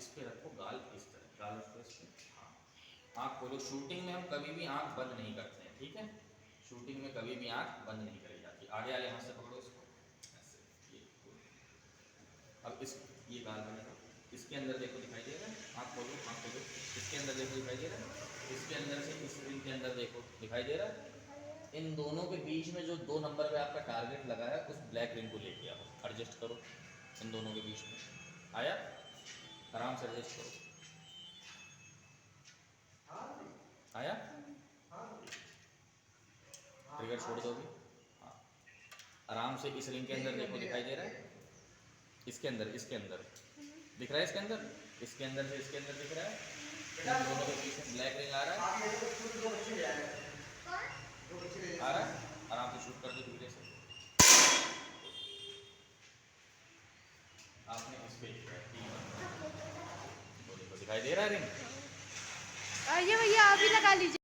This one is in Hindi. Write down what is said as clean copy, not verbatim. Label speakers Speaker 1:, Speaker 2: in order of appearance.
Speaker 1: इस पे रखो गाल इस तरह, गाल रखो इस पे। हाँ, आँख खोलो। शूटिंग में हम कभी भी आँख बंद नहीं करते हैं, ठीक है। शूटिंग में कभी भी आँख बंद नहीं करी जाती। आगे वाले हाथ से पकड़ो इसको ऐसे, ये अब इस ये गाल बनेगा, इसके अंदर देखो दिखाई दे रहा है, आँख खोलो, आँख खोलो, इसके अंदर देखो दिखाई दे रहा है, इसके अंदर से इस रिंग के अंदर देखो दिखाई दे रहा है। इन दोनों के बीच में जो 2 नंबर पे आपका टारगेट लगा है, उस ब्लैक रिंग को लेके आओ, एडजस्ट करो इन दोनों के बीच में। आया, आराम से एडजस्ट करो। आया, ट्रिगर छोड़ दो अभी। हाँ, आराम से इस रिंग के अंदर देखो दिखाई दे रहा है, इसके अंदर, इसके अंदर दिख रहा है, इसके अंदर, इसके अंदर से इसके अंदर दिख रहा है। इन दोनों के बीच में ब्लैक रिंग आ रहा है, आ रहा है। आराम से शूट कर दो धीरे से। आपने इस पे दिखाई दे रहा है रिंग।
Speaker 2: ये भैया आप ही लगा लीजिए।